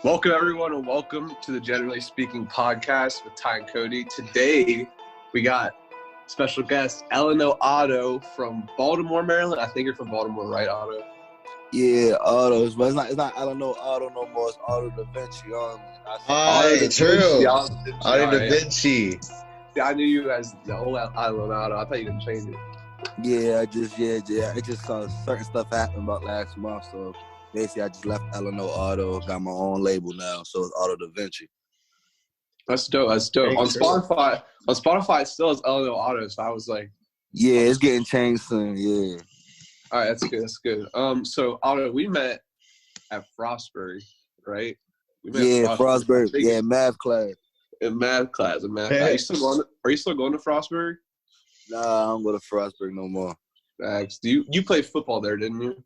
Welcome, everyone, and welcome to the Generally Speaking podcast with Ty and Cody. Today, we got special guest Otto from Baltimore, Maryland. I think you're from Baltimore, right, Otto? Yeah, Otto's, but it's not Otto no more. It's OttoDaVinci only. True. OttoDaVinci. See, I knew you as the old Otto. I thought you didn't change it. Yeah, it just saw certain stuff happen about last month, so basically I just left Otto, got my own label now, so it's OttoDaVinci. That's dope. On Spotify, it still is Otto. So I was like, yeah, it's getting changed soon. Yeah. All right, that's good. So Otto, we met at Frostburg, right? Frostburg. Yeah, math class. In math class. Are you still going to Frostburg? Nah, I don't go to Frostburg no more. Thanks. You played football there, didn't you?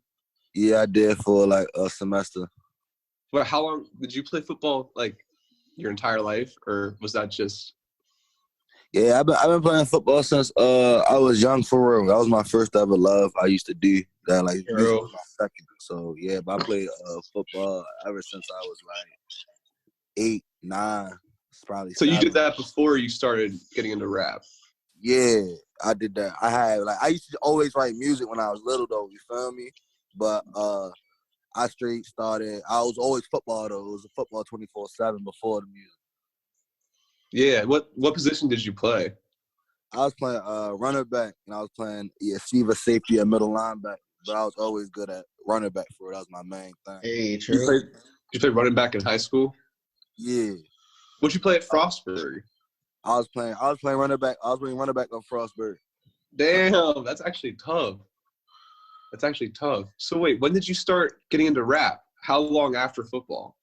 Yeah, I did for like a semester. But how long did you play football? Like your entire life, or was that just? Yeah, I've been playing football since I was young for real. That was my first ever love. I used to do that like music was my second. So yeah, but I played football ever since I was like 8, 9. Probably. So 7. You did that before you started getting into rap? Yeah, I did that. I used to always write music when I was little though. You feel me? But I straight started. I was always football though. It was a football 24/7 before the music. Yeah. What position did you play? I was playing running back, and I was playing receiver, safety, and middle linebacker. But I was always good at running back for it. That was my main thing. Hey, true. You played running back in high school? Yeah. What'd you play at Frostburg? I was playing running back. I was playing running back on Frostburg. Damn, that's actually tough. So wait, when did you start getting into rap? How long after football?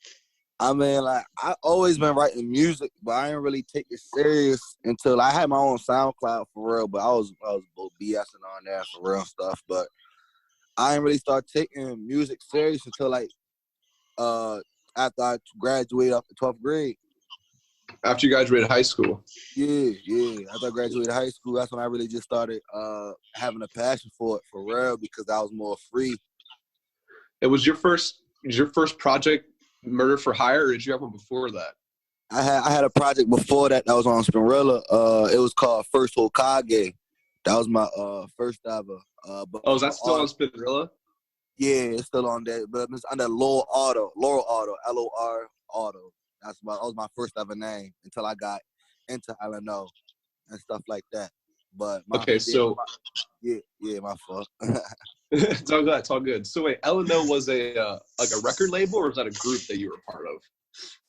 I mean, like, I always been writing music, but I didn't really take it serious until I had my own Soundcloud for real. But I was BSing on there for real stuff. But I didn't really start taking music serious until like after I graduated up to 12th grade. After you graduated high school? Yeah. After I graduated high school, that's when I really just started having a passion for it for real because I was more free. It was your first project, Murder for Hire, or did you have one before that? I had a project before that was on Spinrilla. It was called First Hokage. That was my first ever. Is that still on Spinrilla? Yeah, it's still on there, but it's under Laurel Auto, LOR Auto. That was my first ever name until I got into LNO and stuff like that. But my fault. It's all good. So wait, LNO was a record label, or was that a group that you were a part of?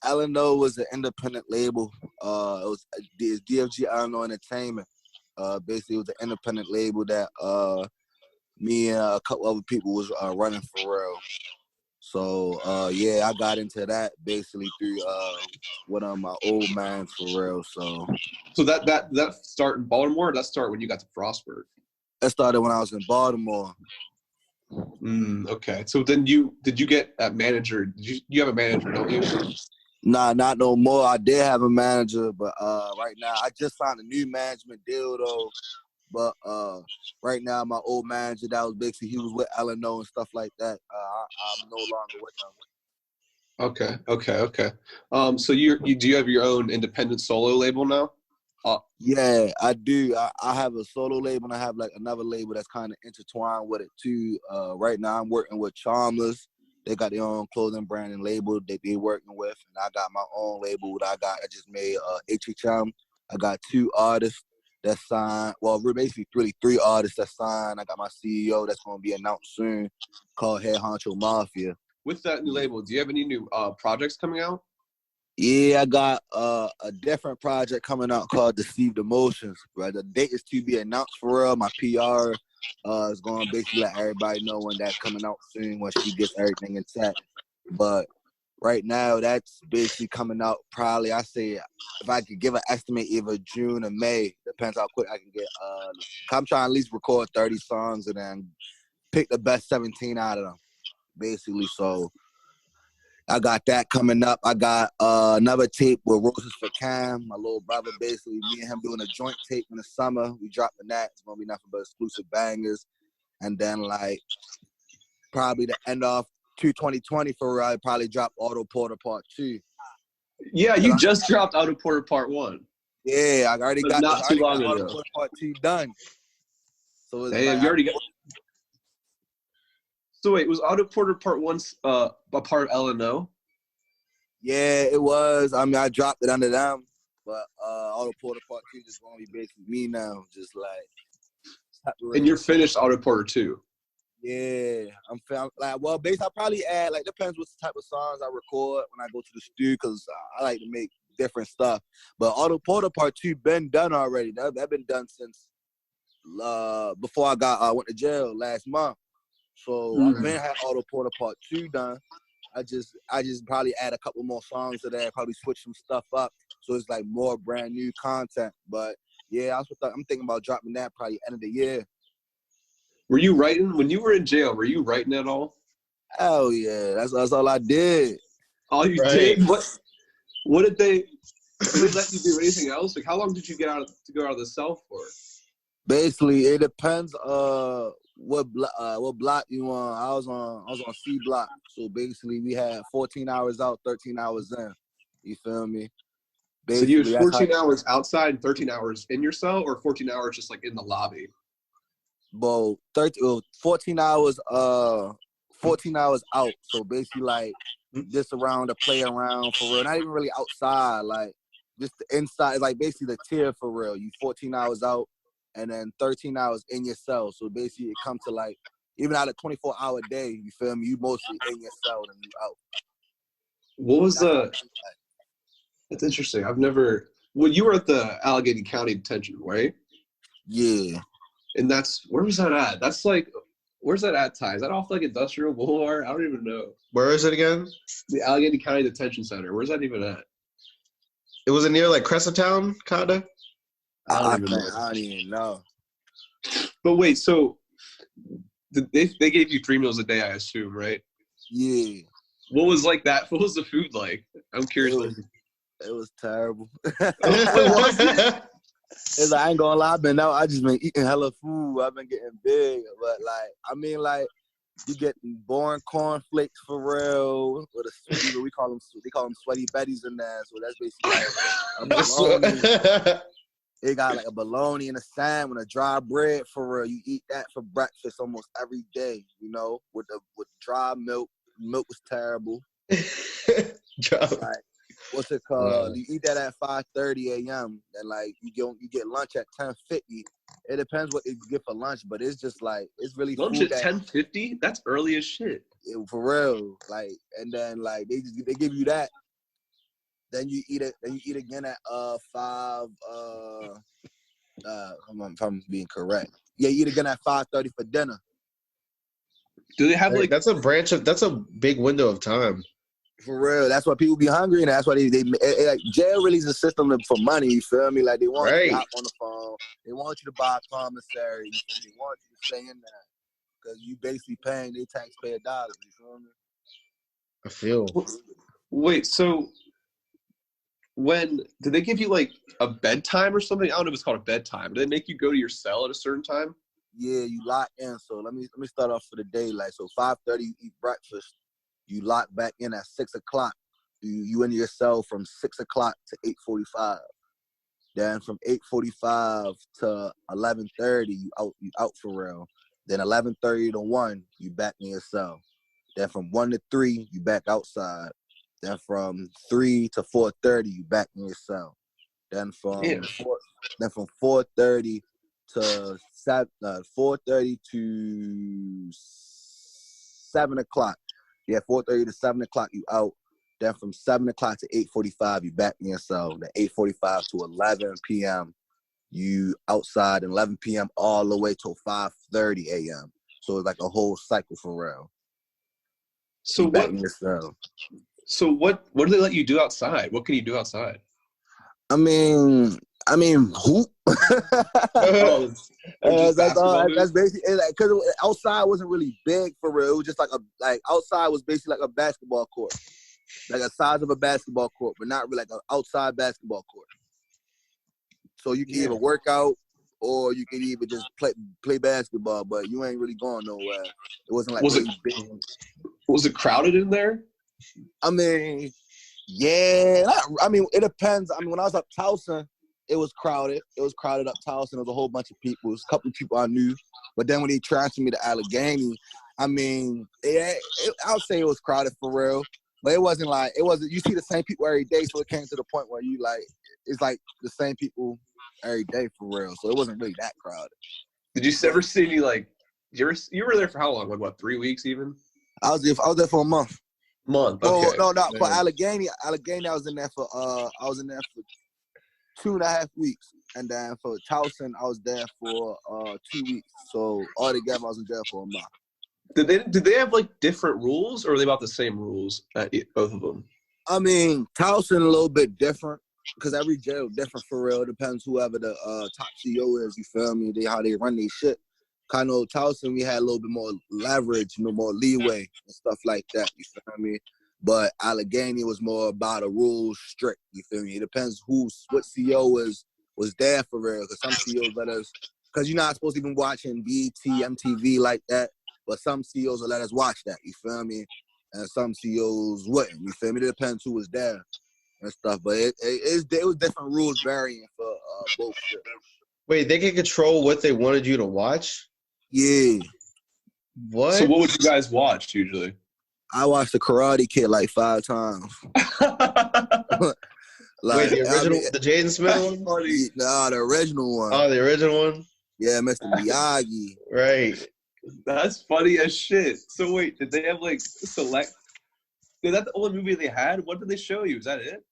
LNO was an independent label. It was DFG LNO Entertainment. Basically, it was an independent label that me and a couple other people was running for real. So I got into that basically through one of my old mans for real. So that start in Baltimore, or that start when you got to Frostburg? That started when I was in Baltimore. Okay. So then did you get a manager? You have a manager, don't you? Nah, not no more. I did have a manager, but right now I just signed a new management deal though. But right now my old manager that was basically he was with LNO and stuff like that. I'm no longer with them. Okay. So do you have your own independent solo label now? Yeah, I do. I have a solo label and I have like another label that's kind of intertwined with it too. Right now I'm working with Charmless. They got their own clothing brand and label that they're working with, and I got my own label that I just made HHM. I got 2 artists that signed. Well, we're basically really 3 artists that signed. I got my CEO that's going to be announced soon called Head Honcho Mafia. With that new label, do you have any new projects coming out? Yeah, I got a different project coming out called Deceived Emotions. Right, the date is to be announced for real. My PR is going to basically let everybody know when that's coming out soon when she gets everything intact. But right now, that's basically coming out probably, I say, if I could give an estimate, either June or May. Depends how quick I can get. I'm trying to at least record 30 songs and then pick the best 17 out of them, basically. So I got that coming up. I got another tape with Roses for Cam, my little brother, basically. Me and him doing a joint tape in the summer. We dropping that. It's going to be nothing but exclusive bangers. And then, like, probably the end of 2020 for real, I probably drop Auto Porter Part 2. Yeah, you just dropped Auto Porter Part 1. Yeah, I already got not too long Auto ago. Porter Part 2 done. So it's Damn, like you already got. So wait, was Auto Porter Part 1 a part of L&O? Yeah, it was. I mean, I dropped it under them, but Auto Porter Part 2 just gonna be basically me now, just like. And you're finished Auto Porter 2. Yeah, I'm like, well, basically, I probably add, like, depends what type of songs I record when I go to the studio, because I like to make different stuff. But Auto Porter Part 2 been done already. That been done since before I went to jail last month. So I've been had Auto Porter Part 2 done. I just probably add a couple more songs to that, probably switch some stuff up, so it's like more brand new content. But yeah, I'm thinking about dropping that probably end of the year. Were you writing when you were in jail? Were you writing at all? Hell yeah, that's all I did. All you did? What did they let you do anything else? Like, how long did you go out of the cell for? Basically, it depends what block you on. I was on C block, so basically we had 14 hours out, 13 hours in. You feel me? Basically, so you had 14 hours outside and 13 hours in your cell, or 14 hours just like in the lobby? Well, 14 hours 14 hours out. So basically, like, just around to play around for real. Not even really outside, like just the inside, like basically the tier for real. You 14 hours out and then 13 hours in your cell. So basically it comes to like, even out of 24-hour day, you feel me? You mostly in your cell and you out. What was that's interesting. Well, you were at the Allegheny County Detention, right? Yeah. And where was that at? That's like, where's that at, Ty? Is that off like Industrial Boulevard? I don't even know. Where is it again? The Allegheny County Detention Center. Where's that even at? It was near like Crescenttown, kinda. I don't even know. But wait, so they gave you 3 meals a day, I assume, right? Yeah. What was like that? What was the food like? I'm curious. It was terrible. What was it? It's like, I ain't gonna lie, I just been eating hella food. I've been getting big, but like, I mean, like, you get boring cornflakes for real. They call them sweaty betties in there. So that's basically like a bologna. They got like a bologna and a salmon, a dry bread for real. You eat that for breakfast almost every day, you know, with dry milk. Milk was terrible. Like, what's it called? Yeah. You eat that at 5:30 a.m. and like you get lunch at 10:50. It depends what they get for lunch, but it's just like, it's really lunch food at 10:50. That's early as shit. For real, like, and then like they give you that. Then you eat it. Then you eat again at 5. If I'm being correct, yeah, you eat again at 5:30 for dinner. Do they have like that's a big window of time. For real, that's why people be hungry, and that's why they like, jail really is a system for money. You feel me? Like, they want you to hop on the phone, they want you to buy a commissary, they want you to stay in there because you basically paying their taxpayer dollars. You feel me? I feel. Wait, so did they give you like a bedtime or something? I don't know if it's called a bedtime. Did they make you go to your cell at a certain time? Yeah, you lock in. So let me start off for the day. Like, so 5:30 you eat breakfast. You lock back in at 6 o'clock. You in your cell from 6 o'clock to 8:45. Then from 8:45 to 11:30, you out for real. Then 11:30 to 1, you back in your cell. Then from 1 to 3, you back outside. Then from 3 to 4:30, you back in your cell. Then from 4:30 to 4:30 to 7 o'clock. Yeah, 4:30 to 7 o'clock, you out. Then from 7 o'clock to 8:45, you back in your cell. Then 8:45 to 11 p.m., you outside, and 11 p.m. all the way till 5:30 a.m. So it's like a whole cycle for real. So back in your cell. So what do they let you do outside? What can you do outside? I mean, hoop. That's basically like, because outside wasn't really big for real. It was just like outside was basically like a basketball court, like a size of a basketball court, but not really like an outside basketball court. So you can either work out or you can even just play basketball, but you ain't really going nowhere. It wasn't like really big. Was it crowded in there? I mean, yeah. I mean, it depends. I mean, when I was up Towson, it was crowded. It was crowded up Towson. There was a whole bunch of people. It was a couple of people I knew. But then when they transferred me to Allegheny, I mean, I would say it was crowded for real. But it wasn't, you see the same people every day, so it came to the point where it's like the same people every day for real. So it wasn't really that crowded. Did you ever see any, like, you were there for how long? Like, what, 3 weeks even? I was there for a month. Okay. No, for Allegheny, I was in there for 2.5 weeks. And then for Towson, I was there for 2 weeks. So altogether, I was in jail for a month. Did they have like different rules, or are they about the same rules at both of them? I mean, Towson a little bit different because every jail different for real. It depends whoever the top CEO is. You feel me? How they run their shit. Kind of Towson, we had a little bit more leverage, more leeway and stuff like that. You feel me? But Allegheny was more about the rules strict. You feel me? It depends what CEO was there for real. Because some CEOs let us, because you're not supposed to even watching BET, MTV like that. But some CEOs will let us watch that, you feel me? And some CEOs wouldn't, you feel me? It depends who was there and stuff. But it was different rules varying for both shit. Wait, they can control what they wanted you to watch? Yeah. What? So what would you guys watch usually? I watched The Karate Kid like 5 times. Wait, the original, the Jaden Smith one? Nah, the original one. Oh, the original one? Yeah, Mr. Miyagi. Right. That's funny as shit. So wait, did they have like select? Is that the only movie they had? What did they show you? Is that it?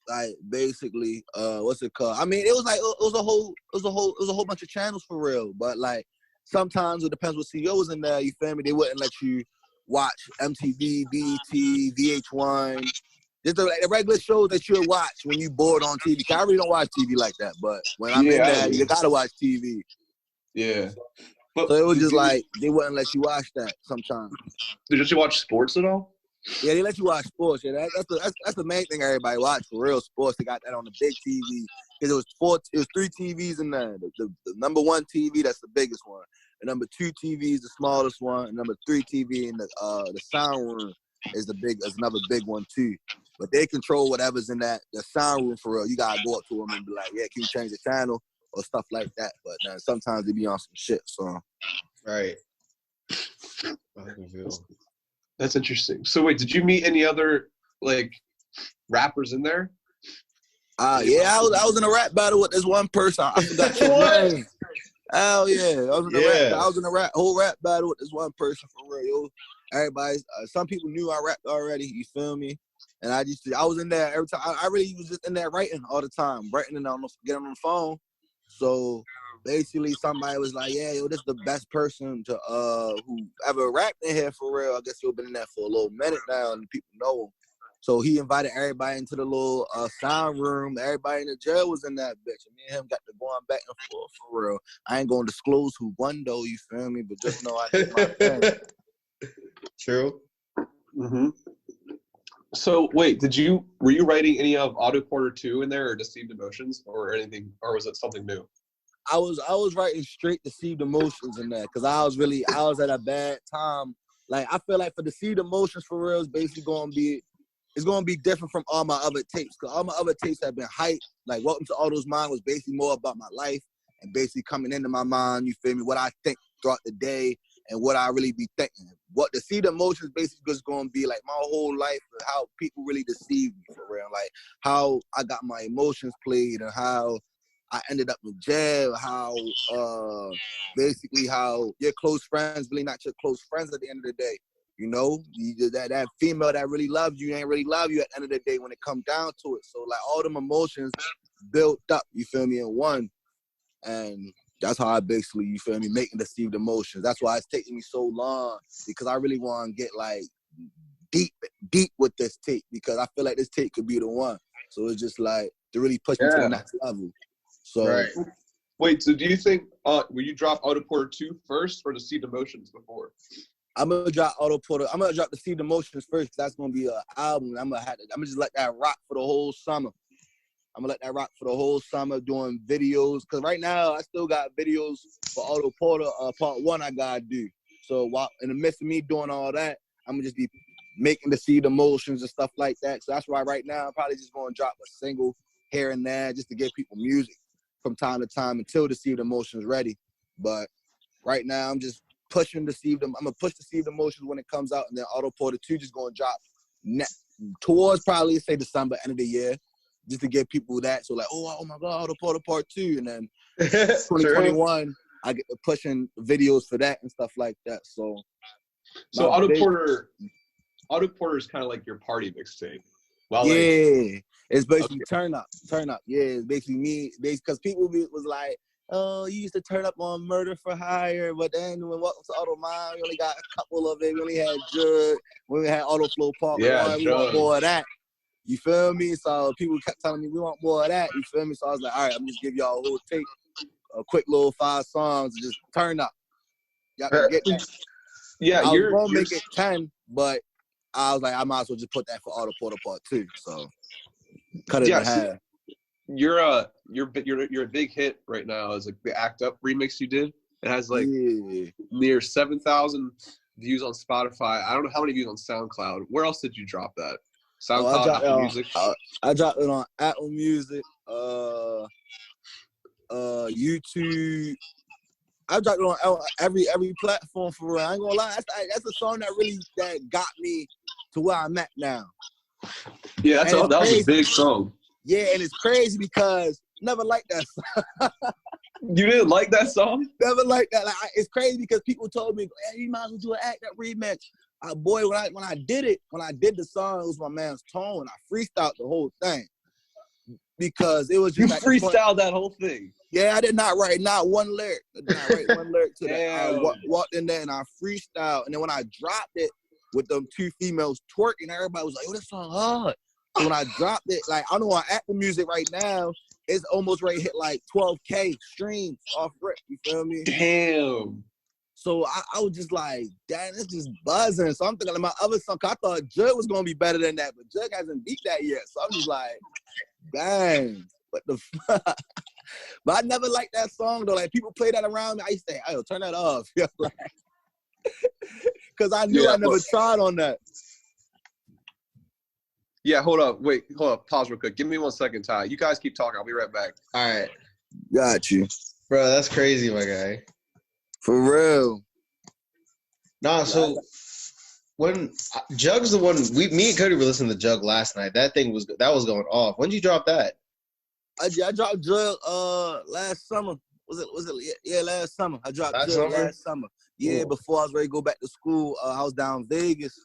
Like basically, what's it called? I mean, it was like it was a whole bunch of channels for real. But like sometimes it depends what CEO was in there. You feel me? They wouldn't let you watch MTV, BET, VH1. Just the regular shows that you would watch when you bored on TV. I really don't watch TV like that, but when I'm in there, you gotta watch TV. Yeah. But so it was just like they wouldn't let you watch that sometimes. Did you watch sports at all? Yeah, they let you watch sports. Yeah, that's the main thing everybody watch for real sports. They got that on the big TV. Because it was 3 TVs in there. The number 1 TV, that's the biggest one. The number 2 TV is the smallest one. And number 3 TV in the sound room is another big one too. But they control whatever's in the sound room for real. You gotta go up to them and be like, yeah, can you change the channel? Or stuff like that. But sometimes they be on some shit, so. Right. That's interesting. So wait, did you meet any other like rappers in there? Yeah, I was in a rap battle with this one person. I forgot your name. Hell yeah. I was in a whole rap battle with this one person for real. Yo, everybody, some people knew I rapped already, you feel me? And I was in there every time. I really was just in there writing all the time, writing and getting on the phone. So basically somebody was like, yeah, yo, this is the best person to who ever rapped in here for real. I guess he'll been in there for a little minute now and people know him. So he invited everybody into the little sound room. Everybody in the jail was in that bitch. And me and him got to going back and forth for real. I ain't gonna disclose who won though, you feel me? But just know I did my thing. True. Mm-hmm. So wait, were you writing any of Auto Porter 2 in there, or Deceived Emotions, or anything, or was it something new? I was writing straight Deceived Emotions in there because I was at a bad time. Like I feel like for Deceived Emotions for real is basically gonna be different from all my other tapes, because all my other tapes have been hyped. Like Welcome to Otto's Mind was basically more about my life and basically coming into my mind, you feel me, what I think throughout the day and what I really be thinking. What Deceived Emotions basically just gonna be like my whole life and how people really deceive me for real. Like how I got my emotions played and how I ended up in jail, how basically how your close friends really not your close friends at the end of the day. You know, that female that really loves you ain't really love you at the end of the day when it comes down to it. So like all them emotions built up, you feel me, in one. And that's how I basically, you feel me, making Deceived Emotions. That's why it's taking me so long, because I really want to get like deep with this tape, because I feel like this tape could be the one. So it's just like to really push me to the next level. So right. Wait, so do you think will you drop Auto Porter 2 first or Deceived Emotions before? I'm gonna drop Auto Porter. I'm gonna drop Deceived Emotions first, because that's gonna be an album. I'm gonna just let that rock for the whole summer. I'm gonna let that rock for the whole summer doing videos. Cause right now I still got videos for Auto Porter Part 1 I gotta do. So while in the midst of me doing all that, I'm gonna just be making to see the motions and stuff like that. So that's why right now I'm probably just gonna drop a single here and there just to give people music from time to time until the See the Motions ready. But right now I'm just pushing to see them. I'm gonna push to See the Motions when it comes out, and then Auto Porter 2 just gonna drop towards probably say December, end of the year, just to give people that. So like, oh my God, Auto Porter Part 2, and then 2021 I get to pushing videos for that and stuff like that. So Auto Porter is kind of like your party mixtape. Well, yeah, it's basically turn up. Yeah, it's basically me, because people was like, oh, you used to turn up on Murder for Hire, but then when Welcome to Auto Mine, we only got a couple of it. We only had Jug, we had Auto Flow Part 1, we want more of that. You feel me? So people kept telling me, we want more of that. You feel me? So I was like, all right, I'm just give y'all a little tape, a quick little 5 songs, just turn up. Y'all can get that. Yeah, I was gonna make it 10, but I was like, I might as well just put that for Auto Porter Part 2. So cut it in half. You're a big hit right now is like the Act Up remix you did. It has like near 7,000 views on Spotify. I don't know how many views on SoundCloud. Where else did you drop that? SoundCloud, Apple Music. I dropped it on Apple Music, YouTube. I dropped it on every platform for real. I ain't gonna lie. That's a song that got me to where I'm at now. Yeah, that was a big song. Yeah, and it's crazy because never liked that song. You didn't like that song? Never liked that. Like, it's crazy because people told me, hey, you might as well do an Act Up remix. Boy, when I did the song, it was my man's tone. I freestyled the whole thing because it was just you freestyled that whole thing. Yeah, I did not write not one lyric. I did not write one lyric to that. I walked in there and I freestyled, and then when I dropped it with them 2 females twerking, everybody was like, "Oh, this song hard." So when I dropped it, like I know on Apple Music right now, it's almost ready to hit like 12K streams off rip. You feel me? Damn. So I was just like, damn, it's just buzzing. So I'm thinking of my other song. I thought Jug was gonna be better than that, but Jug hasn't beat that yet. So I'm just like, dang, what the fuck? But I never liked that song though. Like people play that around me, I used to say, "Oh, turn that off," because I knew I never tried on that. Yeah, hold up, pause real quick. Give me 1 second, Ty. You guys keep talking. I'll be right back. All right, got you, bro. That's crazy, my guy. For real. Nah, so when Jug's the one, me and Cody were listening to Jug last night. That was going off. When did you drop that? I dropped Jug last summer. Was it? Yeah, last summer. I dropped Jug last summer. Yeah, before I was ready to go back to school. I was down in Vegas,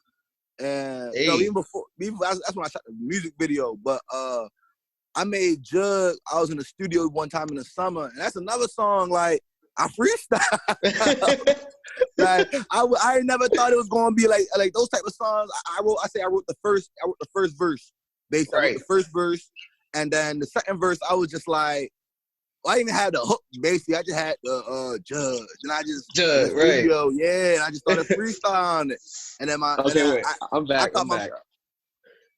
and even before that's when I shot the music video. But I made Jug. I was in the studio one time in the summer, and that's another song like I freestyle. Like I never thought it was gonna be like those type of songs. I wrote the first verse. Basically, I wrote the first verse. And then the second verse, I was just like, I didn't even have the hook. Basically, I just had the Judge, and I just studio, and I just started freestyling it. And then I'm back.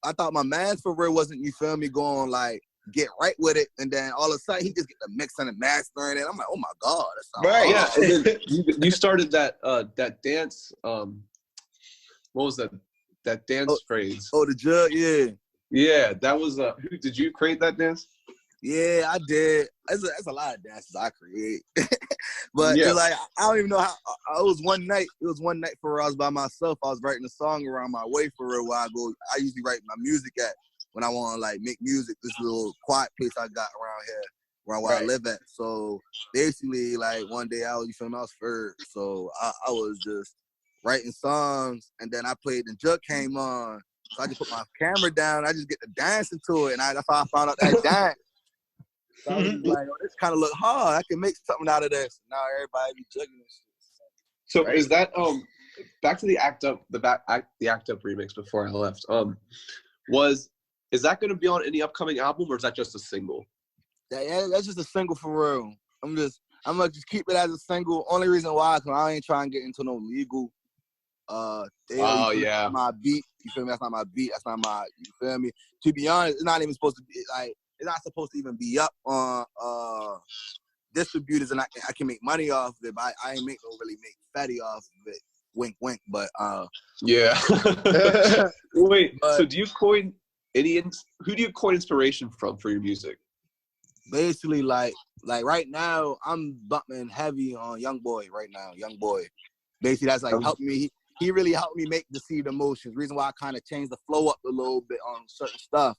I thought my man's for real wasn't, you feel me, going like get right with it, and then all of a sudden he just get the mixing and mastering it. I'm like, oh my god, that's right. Yeah, and then you started that dance. What was that? That dance phrase? Oh, the Judge, yeah. Yeah, that was did you create that dance? Yeah, I did. That's a lot of dances I create. But it's like I don't even know how. It was one night for real. I was by myself. I was writing a song around my way for real. Where I usually write my music at when I want to like make music. This little quiet place I got around here where I live at. So basically, like one day I was first. So I was just writing songs, and then I played. And Jug came on. So I just put my camera down. I just get to dancing to it, and that's how I found out that dance. So I was just like, this kind of look hard. I can make something out of this. Now everybody be jugging this shit. So is that back to the Act Up remix before I left? Is that going to be on any upcoming album, or is that just a single? That's just a single for real. I'm gonna just keep it as a single. Only reason why, because I ain't trying to get into no legal. My beat. You feel me? That's not my beat. That's not my. You feel me? To be honest, it's not even supposed to be like. It's not supposed to even be up on distributors, and I can make money off of it. But I ain't really make fatty off of it. wink, wink. But yeah. Wait, but so do you coin who do you coin inspiration from for your music? basically, like right now, I'm bumping heavy on Young Boy right now. Young Boy, basically, that's like helping me. He really helped me make Deceived Emotions. Reason why I kind of changed the flow up a little bit on certain stuff,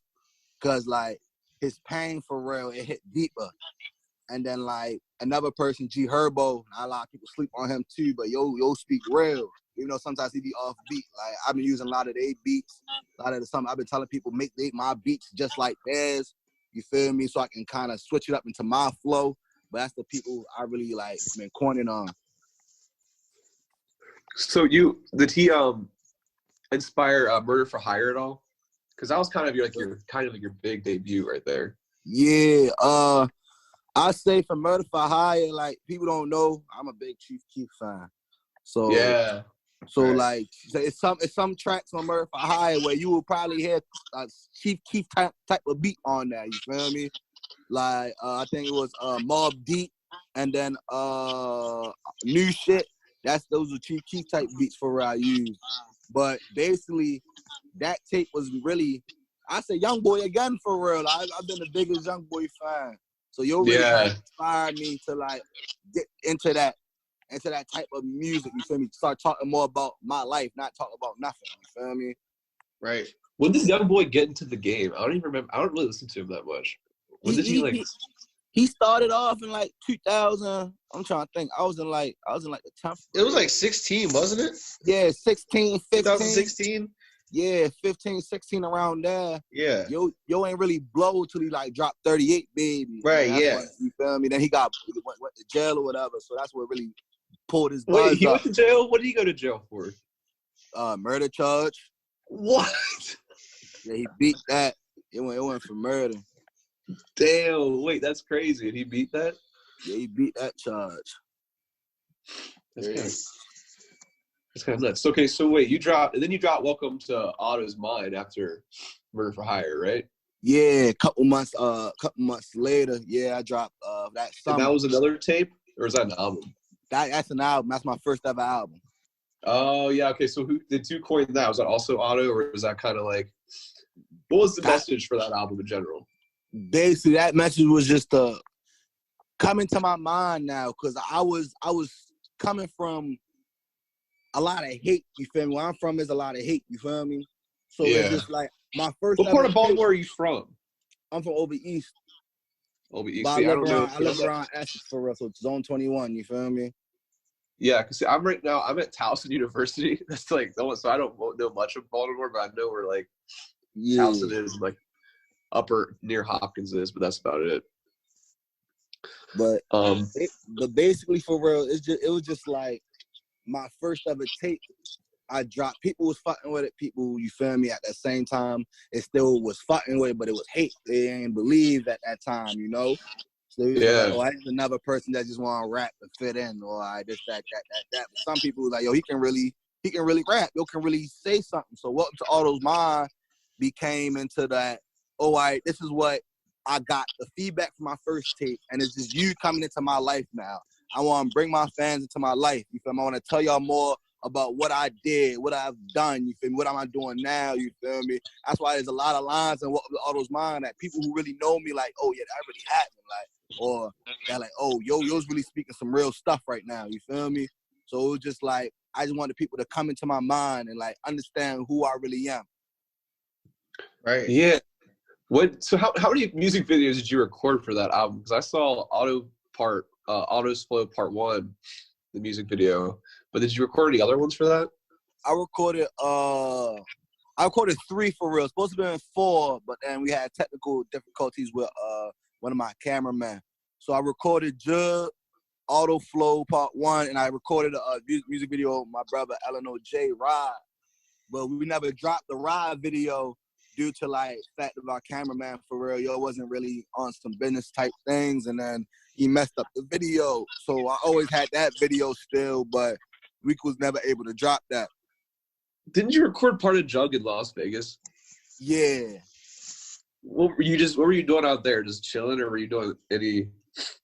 cause like his pain for real, it hit deeper. And then like another person, G Herbo, a lot of people sleep on him too, but yo speak real. Even though sometimes he be off beat. Like I've been using a lot of their beats, a lot of the something I've been telling people make my beats just like theirs. You feel me? So I can kind of switch it up into my flow. But that's the people I really like been cornering on. So did he inspire Murder for Hire at all? Because that was kind of your big debut right there. Yeah, I say for Murder for Hire, like people don't know, I'm a big Chief Keef fan. So yeah, so like it's some tracks on Murder for Hire where you will probably hear a Chief Keef type of beat on that. You feel me? Like I think it was Mobb Deep, and then New Shit. Those are Chief Keef type beats for what I use. But basically, that tape was really, I say Young Boy again for real. I've been the biggest Young Boy fan. So you really kind of inspired me to like get into that type of music. You feel me? Start talking more about my life, not talk about nothing. You feel me? Right. When does Young Boy get into the game? I don't even remember. I don't really listen to him that much. When did he like? He started off in like 2000. I'm trying to think. I was in like the 10th. It was like 16, wasn't it? Yeah, 16, 15. 2016. Yeah, 15, 16 around there. Yeah. Yo ain't really blow till he like dropped 38, baby. Right. Yeah. You feel me? Then he went to jail or whatever. So that's what really pulled his buzz. Wait, he went to jail? What did he go to jail for? Murder charge. What? Yeah, he beat that. It went for murder. Damn, wait, that's crazy. Did he beat that? Yeah, he beat that charge. That's kind of nuts. Okay, so wait, you dropped Welcome to Otto's Mind after Murder for Hire, right? Yeah, a couple months later, yeah, I dropped that summer. And that was another tape, or is that an album? That's an album. That's my first ever album. Oh yeah, okay. So who did you coin that? Was that also Otto, or was that kind of like, what was the message for that album in general? Basically, that message was just coming to my mind now, because I was coming from a lot of hate. You feel me? Where I'm from is a lot of hate. You feel me? So it's just like my first. What part of Baltimore are you from? I'm from Over East. Over East. I live around Essex for real, so it's Zone 21. You feel me? Yeah, because I'm at Towson University. That's like, so I don't know much of Baltimore, but I know where like Towson is, like upper near Hopkins is, but that's about it. But basically for real, it was just like my first ever tape I dropped. People was fucking with it. People, you feel me? At the same time, it still was fucking with it, but it was hate. They didn't believe at that time, you know. So it was like, oh, I had another person that just want to rap and fit in, or I this, that. But some people was like, yo, he can really rap. Yo, can really say something. So Welcome to Otto's Mind became into that. Oh, this is what I got the feedback from my first tape, and it's just you coming into my life now. I want to bring my fans into my life. You feel me? I want to tell y'all more about what I did, what I've done. You feel me? What am I doing now? You feel me? That's why there's a lot of lines in Welcome to Otto's Mind that people who really know me like, oh yeah, that really happened. Like, or they're like, oh, yo's really speaking some real stuff right now. You feel me? So it was just like, I just wanted people to come into my mind and like understand who I really am. Right. Yeah. So how many music videos did you record for that album? Because I saw Otto's Flow Part 1, the music video. But did you record any other ones for that? I recorded 3 for real. It's supposed to be 4, but then we had technical difficulties with one of my cameramen. So I recorded Jug, Auto Flow Part 1, and I recorded a music video with my brother Eleanor J. Rod. But we never dropped the Rod video due to like fact of our cameraman for real. Yo wasn't really on some business type things, and then he messed up the video. So I always had that video still, but we was never able to drop that. Didn't you record part of Jug in Las Vegas? Yeah. What were you doing out there? Just chilling, or were you doing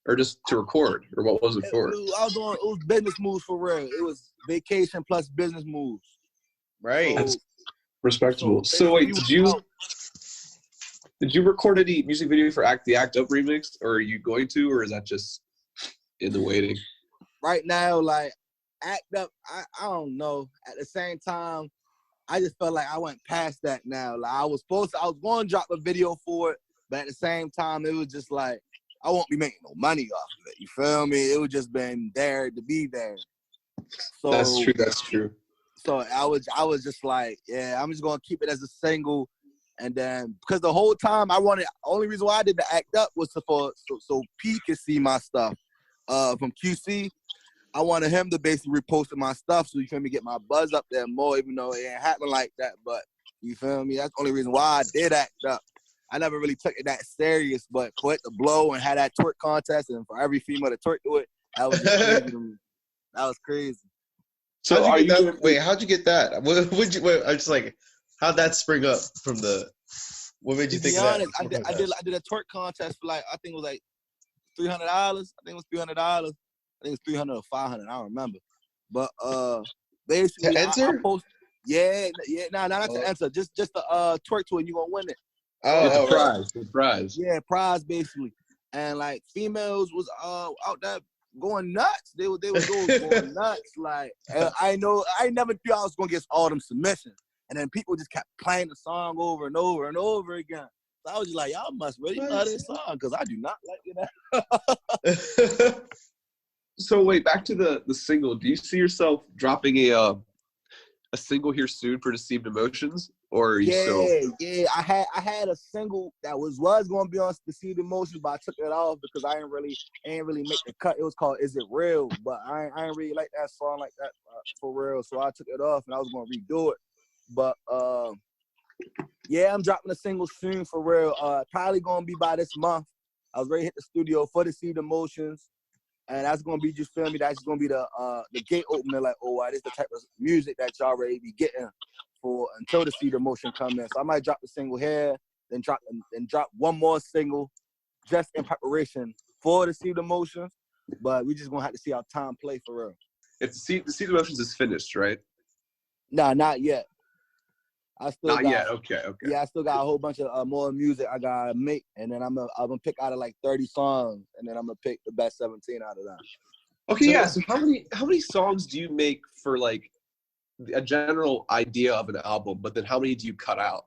or just to record, or what was it for? It was business moves for real. It was vacation plus business moves. Right. That's respectable. So So wait, basically, did you record any music video for the Act Up remix, or are you going to, or is that just in the waiting? right now, like Act Up, I don't know. At the same time, I just felt like I went past that now. Like I was going to drop a video for it, but at the same time, it was just like I won't be making no money off of it. You feel me? It was just been there to be there. So That's true. That's true. So I was just like, yeah, I'm just gonna keep it as a single, and then because the whole time only reason why I did the Act Up was so P could see my stuff, from QC. I wanted him to basically repost my stuff, so you feel me, get my buzz up there more, even though it ain't happening like that. But you feel me? That's the only reason why I did Act Up. I never really took it that serious, but for it to blow and had that twerk contest, and for every female to twerk to it, that was just crazy to me. That was crazy. So how'd you get that? I'm just like, how'd that spring up from the? What made you think of that? I did a twerk contest for like, I think it was like $300. I think it was $300. I think it was $300 or $500. I don't remember. But basically, to enter? I post. Yeah, not to enter. Just the twerk to it. You gonna win it. Oh, prize. The prize. Yeah, prize basically. And like females was out there going nuts. They were going nuts. Like I never knew I was gonna get all them submissions. And then people just kept playing the song over and over and over again. So I was just like, y'all must really love this song, because I do not like it. So wait, back to the single. Do you see yourself dropping a single here soon for Deceived Emotions? Or are you Yeah. I had a single that was gonna be on Deceived Emotions, but I took it off because I ain't really make the cut. It was called Is It Real? But I ain't really like that song like that for real. So I took it off and I was gonna redo it. But yeah, I'm dropping a single soon for real. Probably gonna be by this month. I was ready to hit the studio for Deceived Emotions. And that's gonna be, just feel me, that's gonna be the gate opener, like, oh, this is the type of music that y'all already be getting for until the Deceived Emotion come in. So I might drop the single here, then drop one more single just in preparation for the Deceived Emotions. But we just gonna have to see how time play for real. If the Deceived Emotions is finished, right? Nah, not yet. Not yet. Okay. Yeah, I still got a whole bunch of more music I gotta make, and then I'm gonna pick out of like 30 songs, and then I'm gonna pick the best 17 out of that. Okay, yeah. So how many songs do you make for like a general idea of an album, but then how many do you cut out?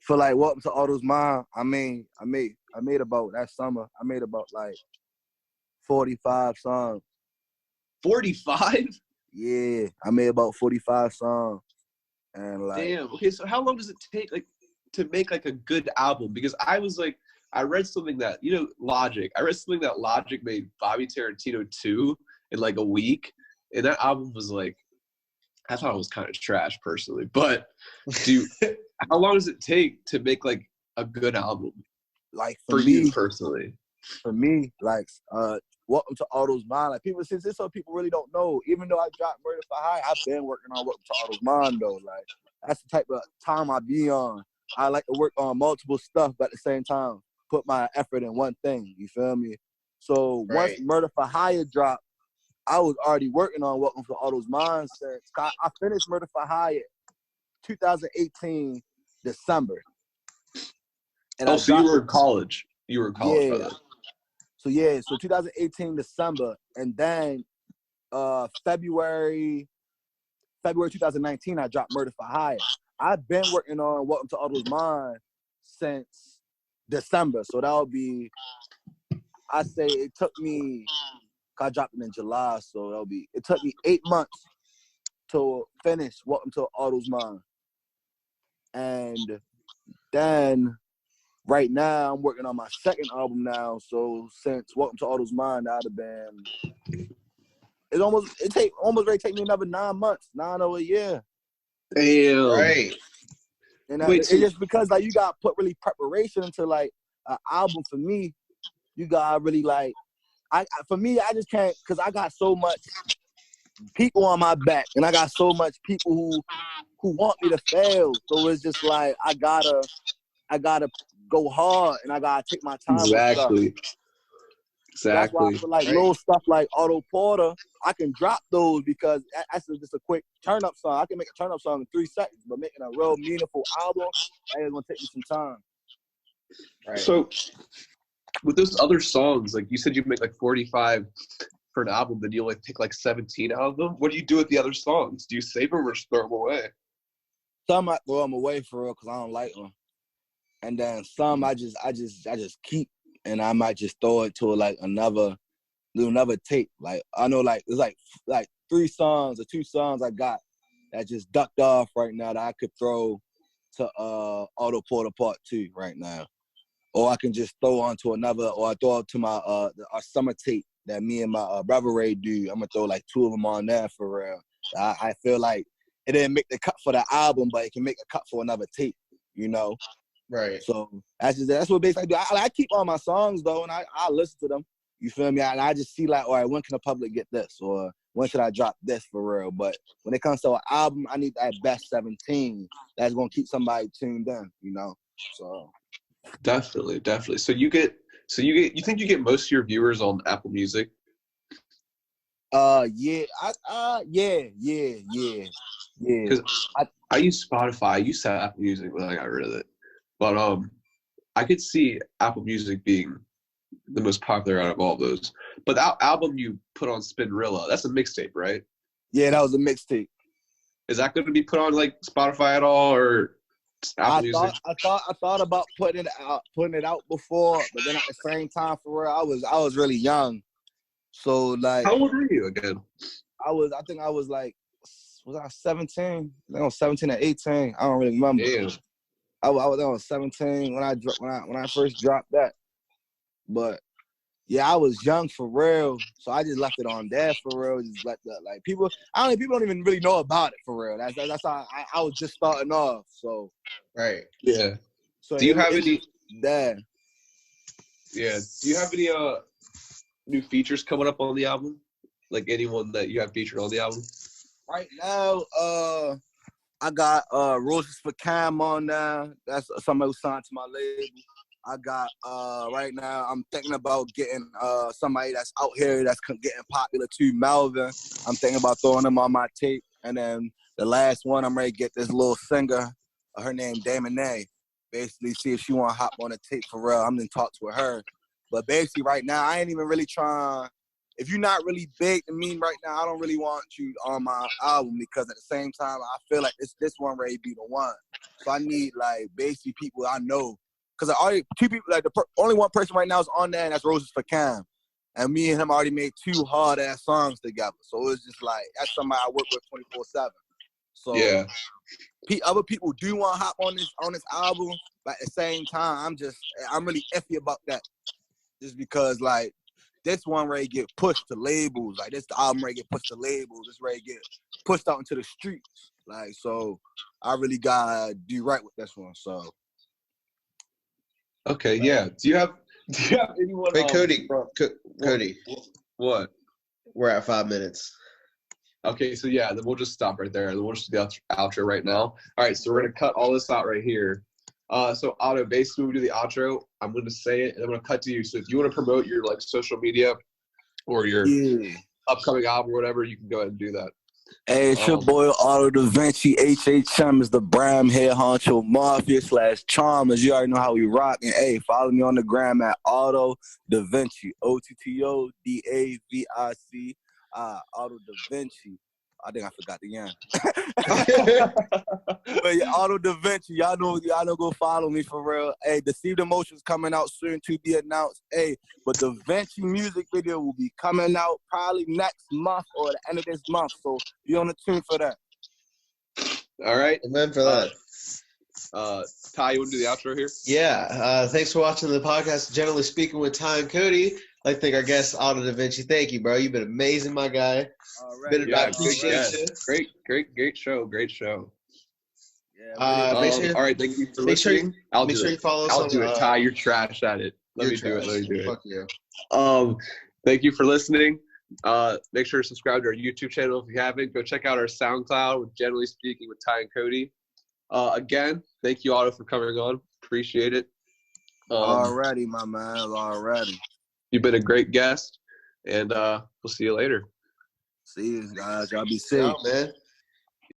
For like Welcome to Otto's Mind, I made about that summer. I made about like 45 songs. 45? Yeah, I made about 45 songs. And like, damn. Okay, so how long does it take like to make like a good album? Because I read something that, Logic. I read something that Logic made Bobby Tarantino 2 in like a week, and that album was like, I thought it was kind of trash personally. But how long does it take to make like a good album? Like for you personally? For me, like Welcome to Otto's Mind. Like people, since this some people really don't know. Even though I dropped Murder for Hire, I've been working on Welcome to Otto's Mind though. Like that's the type of time I be on. I like to work on multiple stuff, but at the same time, put my effort in one thing. You feel me? So once Murder for Hire dropped, I was already working on Welcome to Otto's Mind since I finished Murder for Hire 2018 December. And so you were in college. You were in college by then. So 2018 December, and then February 2019 I dropped Murder for Hire. I've been working on Welcome to Otto's Mind since December, so that'll be, I say it took me, I dropped it in July, so it took me 8 months to finish Welcome to Otto's Mind. And then right now, I'm working on my second album now. So since Welcome to Otto's Mind, I'd have been. It almost ready to take me another 9 months, 9 or a year. Damn. Right. And it's just because like you got to put really preparation into like an album. For me, you got to really like. I just can't, because I got so much people on my back, and I got so much people who want me to fail. So it's just like I gotta go hard, and I gotta take my time. Exactly. That's why I Exactly. feel like Right. little stuff like Otto Porter, I can drop those because that's just a quick turn-up song. I can make a turn-up song in 3 seconds, but making a real meaningful album, that is going to take me some time. Right. So with those other songs, like you said you make like 45 for an album, then you only pick like 17 out of them. What do you do with the other songs? Do you save them or just throw them away? Some I throw them away for real because I don't like them. And then some I just keep, and I might just throw it to like another tape. Like I know like there's like 3 songs or 2 songs I got that just ducked off right now that I could throw to Otto Porter Part 2 right now. Or I can just throw onto another, or I throw it to my our summer tape that me and my brother Ray do. I'm gonna throw like 2 of them on there for real. I feel like it didn't make the cut for the album, but it can make a cut for another tape, you know? Right. So that's what basically I do. I keep all my songs though, and I listen to them. You feel me? And I just see like, all right, when can the public get this, or when should I drop this for real? But when it comes to an album, I need that best 17 that's gonna keep somebody tuned in, you know. So Definitely. So you think you get most of your viewers on Apple Music? yeah, yeah. Because I use Spotify. I used to have Apple Music, but I got rid of it. But I could see Apple Music being the most popular out of all of those. But that album you put on Spinrilla, that's a mixtape, right? Yeah, that was a mixtape. Is that going to be put on like Spotify at all or Apple Music? I thought about putting it out before, but then at the same time, for real, I was really young, so like. How old were you again? I think I was like, was I 17? I think I was 17 or 18. I don't really remember. Damn. I was 17 when I first dropped that. But yeah, I was young for real, so I just left it on there for real. Just let the people don't even really know about it for real. That's how I was just starting off. So Right. Yeah. so Do you have any? there? Yeah. Do you have any new features coming up on the album? Like anyone that you have featured on the album? Right now, I got Roses for Cam on there. That's somebody who signed to my label. I got right now I'm thinking about getting somebody that's out here that's getting popular too, Melvin. I'm thinking about throwing him on my tape. And then the last one, I'm ready to get this little singer, her name Damonay. Basically see if she wanna hop on the tape for real. I'm in talks with her. But basically right now I ain't even really trying. If you're not really big to me right now, I don't really want you on my album because at the same time, I feel like this one ready to be the one. So I need like basically people I know. Because already 2 people, like only one person right now is on there, and that's Roses for Cam. And me and him already made 2 hard ass songs together. So it's just like that's somebody I work with 24/7. So Yeah. other people do want to hop on this album, but at the same time, I'm really iffy about that. Just because like this one ready get pushed to labels. Like this the album ready get pushed to labels. This ready get pushed out into the streets. Like so I really gotta do right with this one. So Okay. Yeah. Do you have anyone? Wait, Cody. Cody. What? We're at 5 minutes. Okay, so yeah, then we'll just stop right there. Then we'll just do the outro right now. All right, so we're gonna cut all this out right here. So Otto, basically we do the outro. I'm gonna say it, and I'm gonna cut to you. So if you want to promote your like social media or your upcoming album or whatever, you can go ahead and do that. Hey, it's your boy OttoDaVinci. HHM is the Bram Head Honcho Mafia /Charmers. You already know how we rock. And hey, follow me on the gram at OttoDaVinci. OttoDaVici. OttoDaVinci. I think I forgot the end. But yeah, OttoDaVinci. Y'all know, go follow me for real. Hey, Deceived Emotions coming out soon to be announced. Hey, but the Vinci music video will be coming out probably next month or the end of this month. So be on the tune for that. All right. Amen for that. Ty, you want to do the outro here? Yeah. Thanks for watching the podcast. Generally speaking with Ty and Cody. I'd like to thank our guest, OttoDaVinci. Thank you, bro. You've been amazing, my guy. Yeah, great show. Great show. Yeah, all right, thank you for listening. Make sure you follow us I'll on do it. Ty, you're trash at it. Let me do it. Fuck you. Thank you for listening. Make sure to subscribe to our YouTube channel if you haven't. Go check out our SoundCloud with Generally Speaking with Ty and Cody. Again, thank you, Otto, for coming on. Appreciate it. Already, my man. Already. You've been a great guest, and we'll see you later. See you guys. Y'all be Peace safe. out, man.